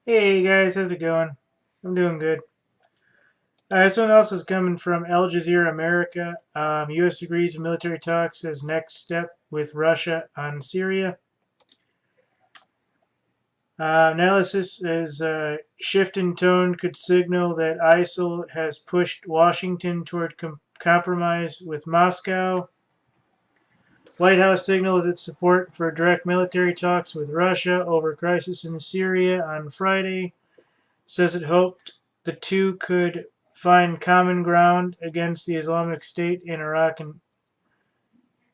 Hey guys, how's it going? I'm doing good. This one else is coming from Al Jazeera America. U.S. agrees to military talks as next step with Russia on Syria. Analysis is shift in tone could signal that ISIL has pushed Washington toward compromise with Moscow. White House signals its support for direct military talks with Russia over crisis in Syria on Friday. Says it hoped the two could find common ground against the Islamic State in Iraq and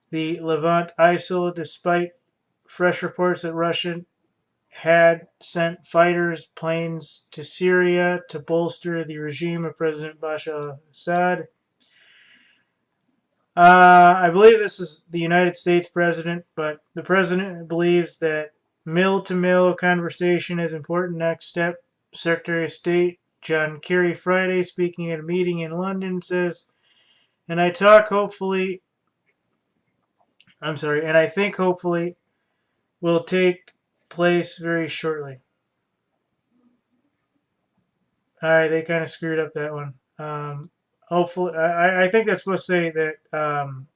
the Levant ISIL, despite fresh reports that Russia had sent fighters planes to Syria to bolster the regime of President Bashar al-Assad. I believe this is the United States president, but the president believes that mill-to-mill conversation is an important next step. Secretary of State John Kerry Friday, speaking at a meeting in London, says, and I talk hopefully, and I think hopefully will take place very shortly. All right, they kind of screwed up that one. Hopefully, I think that's supposed to say that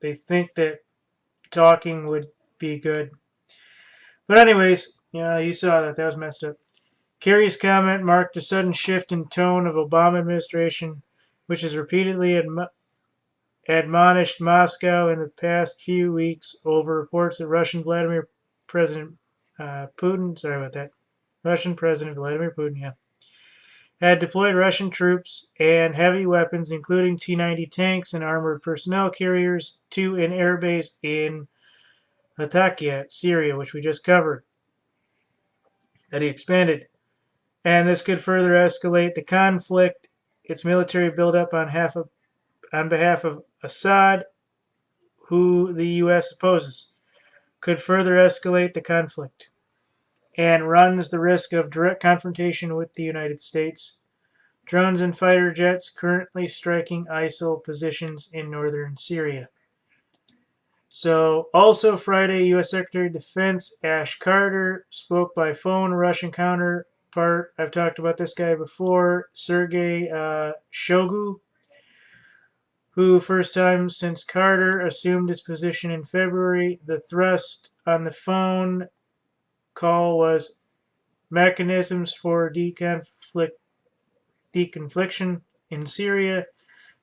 they think that talking would be good. But anyways, you saw that. That was messed up. Kerry's comment marked a sudden shift in tone of Obama administration, which has repeatedly admonished Moscow in the past few weeks over reports that President Putin, sorry about that, Russian President Vladimir Putin, had deployed Russian troops and heavy weapons, including T-90 tanks and armored personnel carriers, to an airbase in Latakia, Syria, which we just covered, that he expanded. And this could further escalate the conflict. Its military buildup on behalf of Assad, who the U.S. opposes, could further escalate the conflict and runs the risk of direct confrontation with the United States. Drones and fighter jets currently striking ISIL positions in northern Syria. So, also Friday, U.S. Secretary of Defense Ash Carter spoke by phone. Russian counterpart, I've talked about this guy before, Sergei Shoigu, who first time since Carter assumed his position in February. The thrust on the phone call was mechanisms for deconfliction in Syria.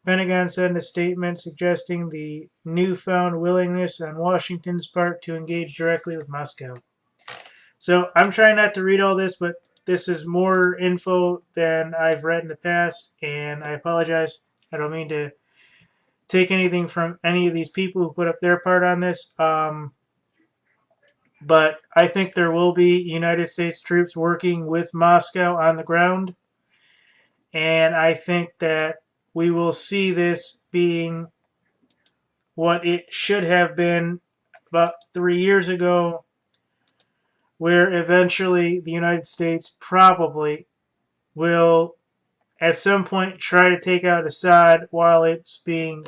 Pentagon said in a statement suggesting the newfound willingness on Washington's part to engage directly with Moscow. So I'm trying not to read all this, but this is more info than I've read in the past, and I apologize. I don't mean to take anything from any of these people who put up their part on this. But I think there will be United States troops working with Moscow on the ground. And I think that we will see this being what it should have been about 3 years ago, where eventually the United States probably will at some point try to take out Assad while it's being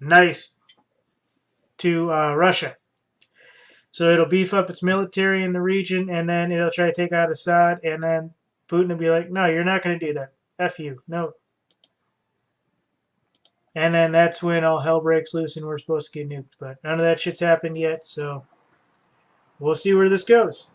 nice to Russia. So it'll beef up its military in the region, and then it'll try to take out Assad, and then Putin will be like, no, you're not going to do that. F you. No. And then that's when all hell breaks loose and we're supposed to get nuked. But none of that shit's happened yet, so we'll see where this goes.